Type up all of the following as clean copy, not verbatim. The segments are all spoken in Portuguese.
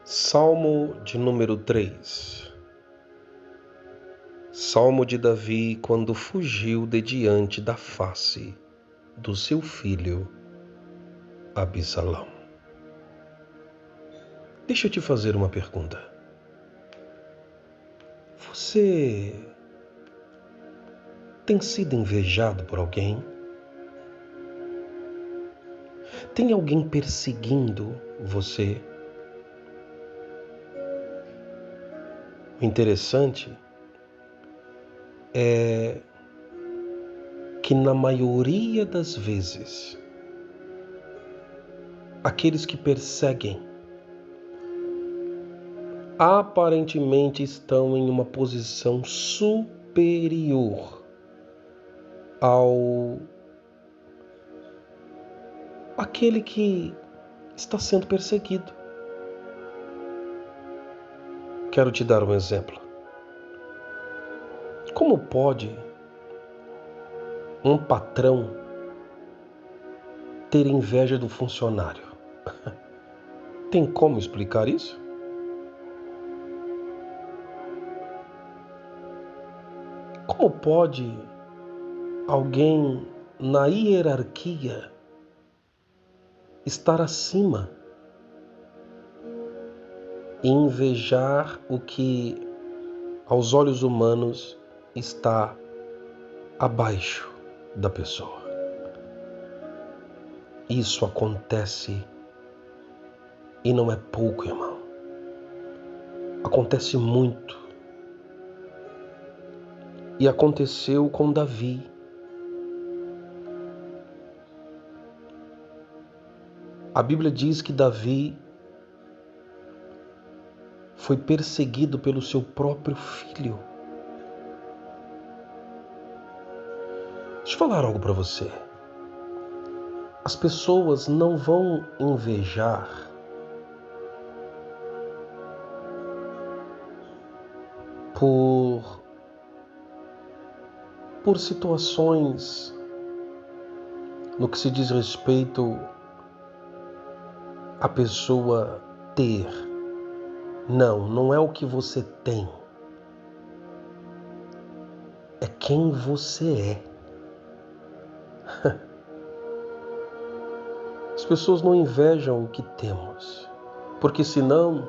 Salmo de número 3. Salmo de Davi quando fugiu de diante da face do seu filho Absalão. Deixa eu te fazer uma pergunta. Você tem sido invejado por alguém? Tem alguém perseguindo você? O interessante é que na maioria das vezes, aqueles que perseguem aparentemente estão em uma posição superior ao aquele que está sendo perseguido. Quero te dar um exemplo. Como pode um patrão ter inveja do funcionário? Tem como explicar isso? Como pode alguém na hierarquia estar acima e invejar o que aos olhos humanos está abaixo da pessoa? Isso acontece e não é pouco, irmão. Acontece muito. E aconteceu com Davi. A Bíblia diz que Davi foi perseguido pelo seu próprio filho. Deixa eu falar algo para você. As pessoas não vão invejar por situações no que se diz respeito a pessoa ter. Não é o que você tem. É quem você é. As pessoas não invejam o que temos, porque senão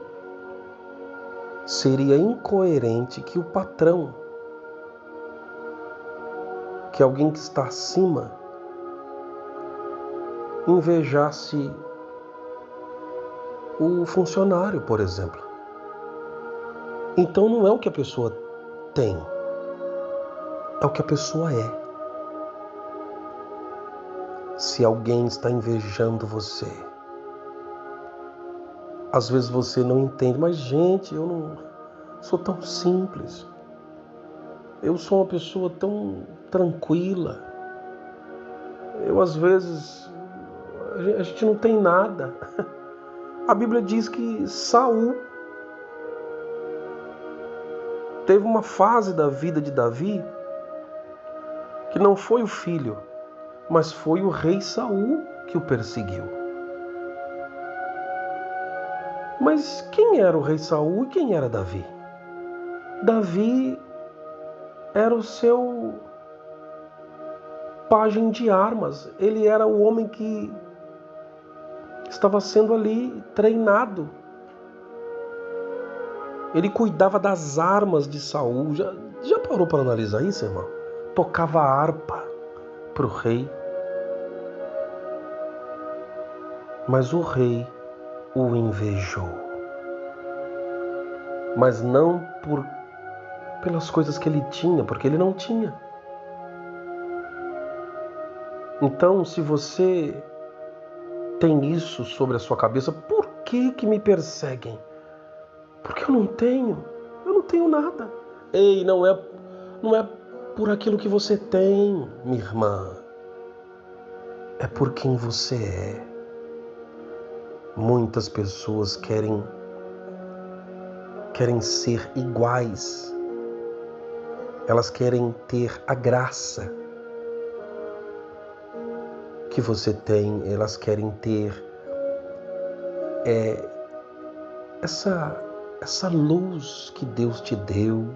seria incoerente que o patrão, que alguém que está acima, invejasse o funcionário, por exemplo. Então não é o que a pessoa tem, é o que a pessoa é. Se alguém está invejando você, às vezes você não entende, mas gente, eu não sou tão simples. Eu sou uma pessoa tão tranquila. Às vezes, a gente não tem nada. A Bíblia diz que Saul teve uma fase da vida de Davi que não foi o filho, mas foi o rei Saul que o perseguiu. Mas quem era o rei Saul e quem era Davi? Davi era o seu pajem de armas. Ele era o homem que estava sendo ali treinado. Ele cuidava das armas de Saul. Já parou para analisar isso, irmão? Tocava harpa para o rei. Mas o rei o invejou. Mas não pelas coisas que ele tinha, porque ele não tinha. Então, se você tem isso sobre a sua cabeça, por que me perseguem? Porque eu não tenho nada. Ei, não é por aquilo que você tem, minha irmã. É por quem você é. Muitas pessoas querem ser iguais. Elas querem ter a graça que você tem. Elas querem ter essa luz que Deus te deu,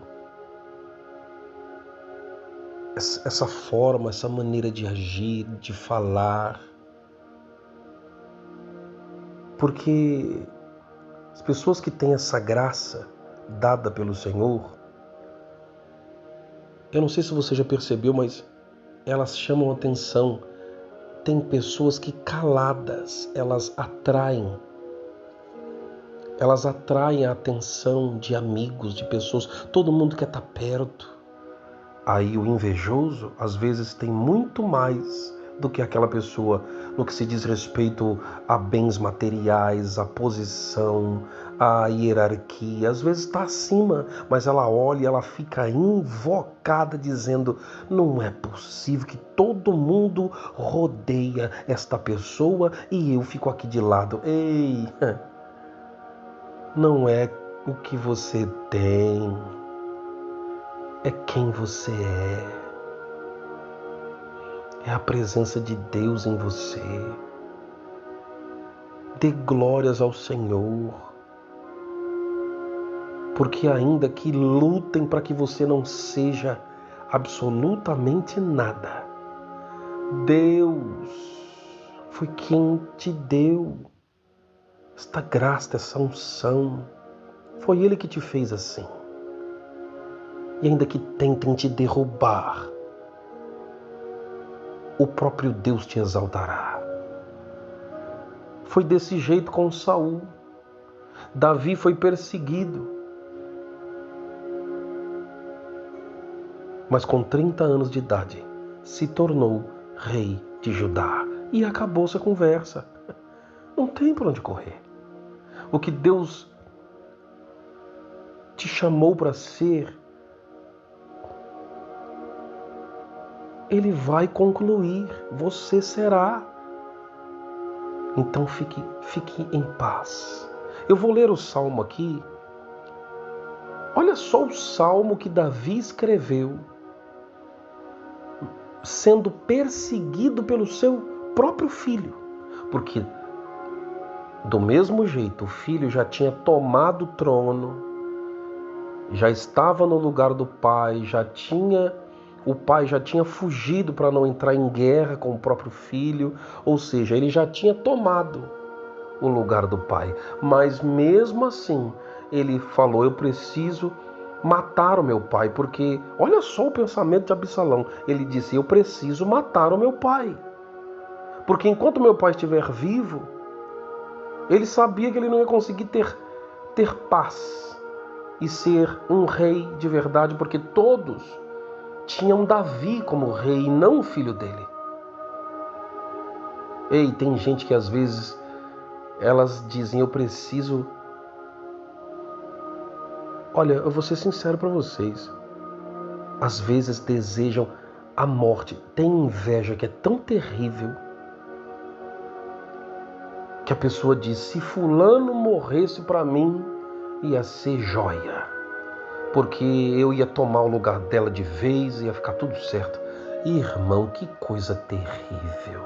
essa forma, essa maneira de agir, de falar. Porque as pessoas que têm essa graça dada pelo Senhor, eu não sei se você já percebeu, mas elas chamam atenção. Tem pessoas que caladas, elas atraem a atenção de amigos, de pessoas. Todo mundo quer estar perto. Aí o invejoso, às vezes, tem muito mais do que aquela pessoa no que se diz respeito a bens materiais, a posição, a hierarquia. Às vezes está acima, mas ela olha e ela fica invocada dizendo: não é possível que todo mundo rodeia esta pessoa e eu fico aqui de lado. Ei, não é o que você tem, é quem você é. É a presença de Deus em você. Dê glórias ao Senhor. Porque ainda que lutem para que você não seja absolutamente nada, Deus foi quem te deu esta graça, essa unção. Foi Ele que te fez assim. E ainda que tentem te derrubar, o próprio Deus te exaltará. Foi desse jeito com Saul. Davi foi perseguido. Mas com 30 anos de idade, se tornou rei de Judá. E acabou-se a conversa. Não tem por onde correr. O que Deus te chamou para ser, Ele vai concluir. Você será. Então fique em paz. Eu vou ler o salmo aqui. Olha só o salmo que Davi escreveu, sendo perseguido pelo seu próprio filho. Porque do mesmo jeito o filho já tinha tomado o trono, já estava no lugar do pai, o pai já tinha fugido para não entrar em guerra com o próprio filho, ou seja, ele já tinha tomado o lugar do pai. Mas mesmo assim, ele falou: eu preciso matar o meu pai, porque olha só o pensamento de Absalão. Ele disse: eu preciso matar o meu pai, porque enquanto meu pai estiver vivo, ele sabia que ele não ia conseguir ter paz e ser um rei de verdade, porque todos tinham Davi como rei e não o filho dele. Ei, tem gente que às vezes elas dizem: eu preciso... Olha, eu vou ser sincero para vocês. Às vezes desejam a morte. Tem inveja que é tão terrível que a pessoa diz: se fulano morresse para mim, ia ser joia, porque eu ia tomar o lugar dela de vez, ia ficar tudo certo. Irmão, que coisa terrível.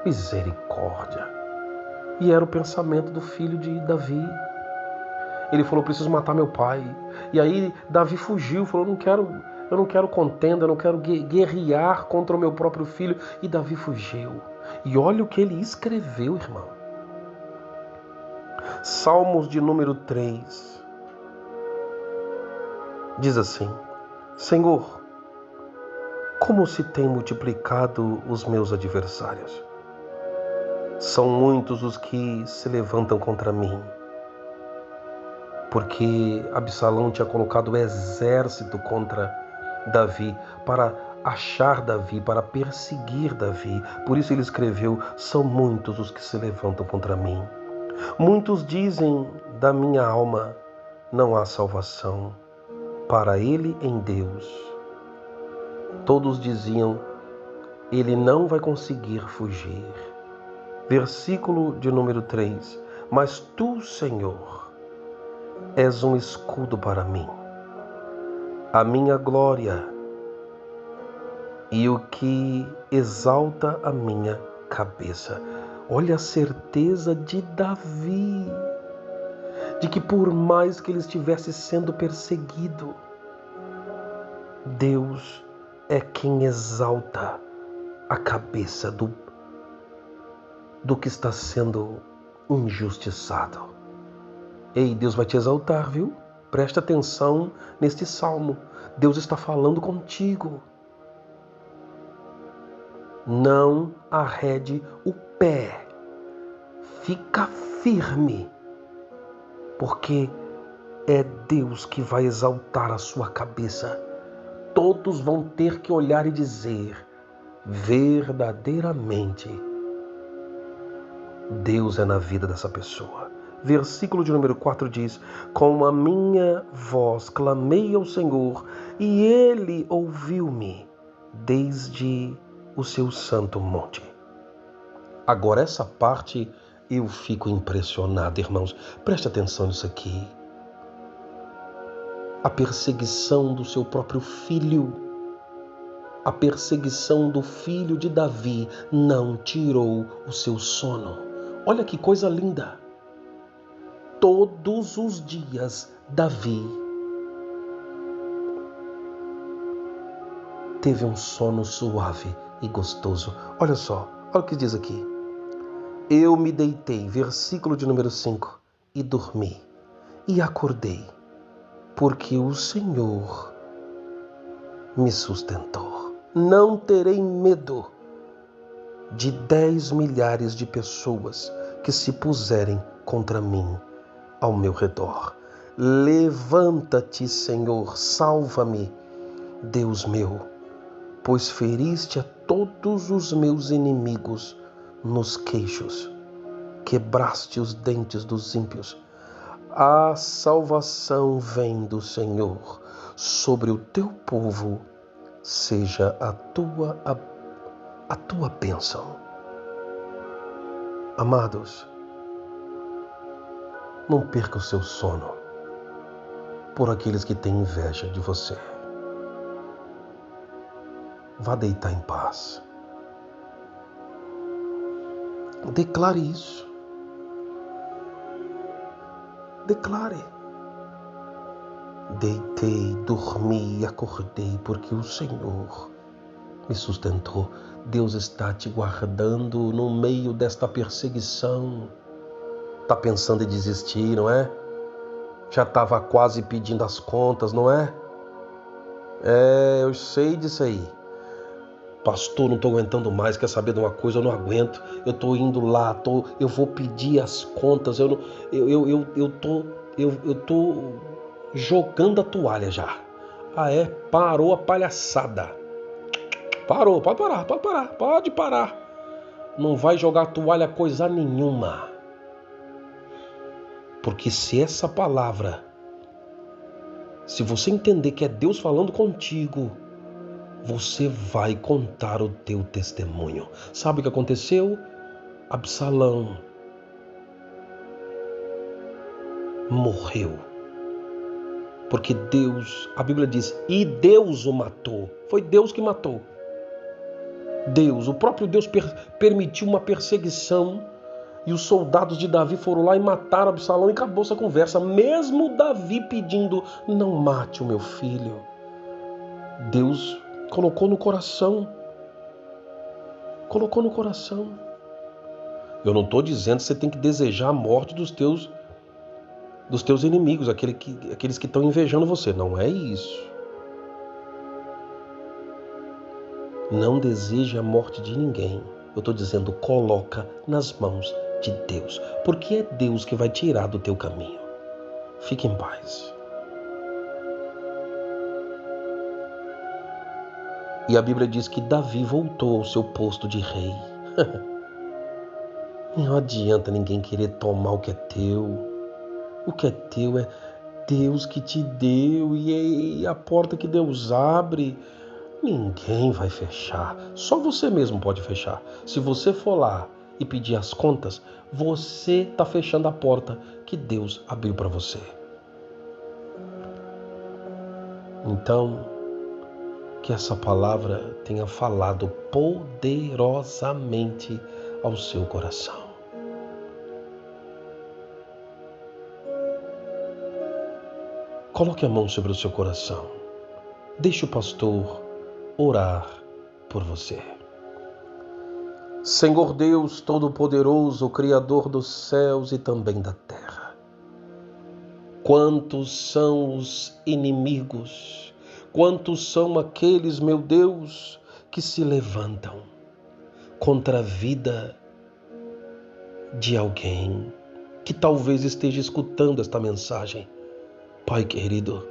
Misericórdia. E era o pensamento do filho de Davi. Ele falou: preciso matar meu pai. E aí Davi fugiu, falou: eu não quero contenda, eu não quero guerrear contra o meu próprio filho. E Davi fugiu. E olha o que ele escreveu, irmão. Salmos de número 3. Diz assim: Senhor, como se tem multiplicado os meus adversários. São muitos os que se levantam contra mim. Porque Absalão tinha colocado o exército contra Davi, para achar Davi, para perseguir Davi. Por isso ele escreveu: são muitos os que se levantam contra mim. Muitos dizem da minha alma: não há salvação para ele em Deus. Todos diziam: ele não vai conseguir fugir. Versículo de número 3. Mas tu, Senhor, és um escudo para mim, a minha glória e o que exalta a minha cabeça. Olha a certeza de Davi. de que por mais que ele estivesse sendo perseguido, Deus é quem exalta a cabeça do que está sendo injustiçado. Ei, Deus vai te exaltar, viu? Presta atenção neste salmo. Deus está falando contigo. Não arrede o pé. Fica firme, porque é Deus que vai exaltar a sua cabeça. Todos vão ter que olhar e dizer: verdadeiramente, Deus é na vida dessa pessoa. Versículo de número 4 diz: com a minha voz clamei ao Senhor, e Ele ouviu-me desde o seu santo monte. Agora essa parte eu fico impressionado, irmãos. Preste atenção nisso aqui. A perseguição do seu próprio filho, a perseguição do filho de Davi não tirou o seu sono. Olha que coisa linda. Todos os dias Davi teve um sono suave e gostoso. Olha só, olha o que diz aqui. Eu me deitei, versículo de número 5, e dormi, e acordei, porque o Senhor me sustentou. Não terei medo de 10 milhares de pessoas que se puserem contra mim ao meu redor. Levanta-te, Senhor, salva-me, Deus meu, pois feriste a todos os meus inimigos nos queixos, quebraste os dentes dos ímpios. A salvação vem do Senhor, sobre o teu povo seja a tua bênção. Amados, não perca o seu sono por aqueles que têm inveja de você. Vá deitar em paz. Declare isso. Declare. Deitei, dormi e acordei porque o Senhor me sustentou. Deus está te guardando no meio desta perseguição. Está pensando em desistir, não é? Já estava quase pedindo as contas, não é? Eu sei disso aí. Pastor, não estou aguentando mais, quer saber de uma coisa? Eu não aguento, eu estou indo lá, eu vou pedir as contas, eu tô jogando a toalha já. Parou a palhaçada. Parou, pode parar. Não vai jogar a toalha coisa nenhuma. Porque se essa palavra, se você entender que é Deus falando contigo, você vai contar o teu testemunho. Sabe o que aconteceu? Absalão morreu. Porque Deus, a Bíblia diz, e Deus o matou. Foi Deus que matou. Deus, o próprio Deus permitiu uma perseguição e os soldados de Davi foram lá e mataram Absalão e acabou essa conversa. Mesmo Davi pedindo, não mate o meu filho. Deus colocou no coração. Eu não estou dizendo que você tem que desejar a morte dos teus inimigos, aqueles que estão invejando você. Não é isso. Não deseje a morte de ninguém. Eu estou dizendo, coloca nas mãos de Deus. Porque é Deus que vai tirar do teu caminho. Fique em paz. E a Bíblia diz que Davi voltou ao seu posto de rei. Não adianta ninguém querer tomar o que é teu. O que é teu é Deus que te deu e a porta que Deus abre, ninguém vai fechar. Só você mesmo pode fechar. Se você for lá e pedir as contas, você está fechando a porta que Deus abriu para você. Então, que essa palavra tenha falado poderosamente ao seu coração. Coloque a mão sobre o seu coração. Deixe o pastor orar por você. Senhor Deus Todo-Poderoso, Criador dos céus e também da terra, quantos são os inimigos, quantos são aqueles, meu Deus, que se levantam contra a vida de alguém que talvez esteja escutando esta mensagem. Pai querido,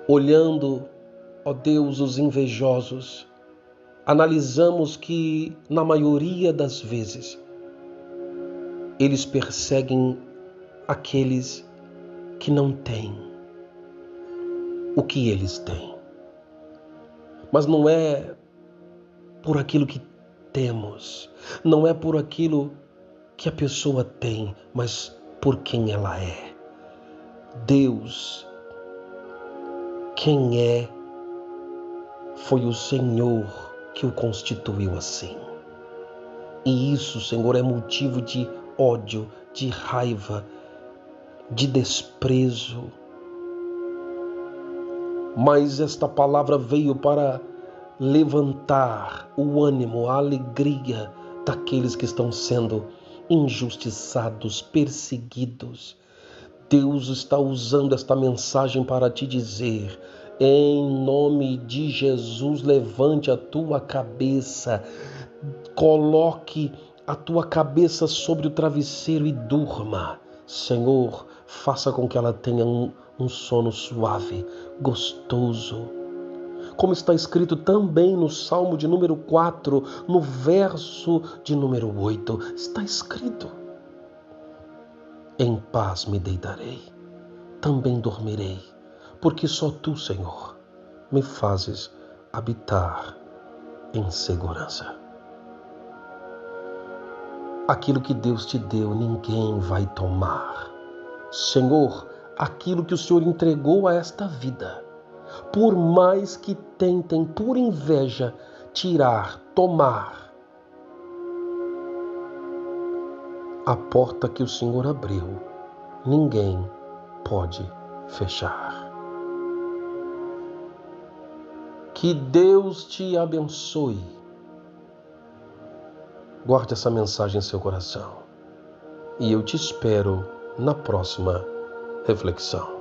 olhando, ó Deus, os invejosos, analisamos que, na maioria das vezes, eles perseguem aqueles que não têm o que eles têm. Mas não é por aquilo que temos, não é por aquilo que a pessoa tem, mas por quem ela é. Deus, quem é, foi o Senhor que o constituiu assim. E isso, Senhor, é motivo de ódio, de raiva, de desprezo. Mas esta palavra veio para levantar o ânimo, a alegria daqueles que estão sendo injustiçados, perseguidos. Deus está usando esta mensagem para te dizer: em nome de Jesus, levante a tua cabeça, coloque a tua cabeça sobre o travesseiro e durma. Senhor, faça com que ela tenha um sono suave, gostoso. Como está escrito também no Salmo de número 4, no verso de número 8, está escrito: em paz me deitarei, também dormirei, porque só tu, Senhor, me fazes habitar em segurança. Aquilo que Deus te deu, ninguém vai tomar. Senhor, aquilo que o Senhor entregou a esta vida, por mais que tentem, por inveja, tirar, tomar, a porta que o Senhor abriu, ninguém pode fechar. Que Deus te abençoe. Guarde essa mensagem em seu coração. E eu te espero na próxima reflexão.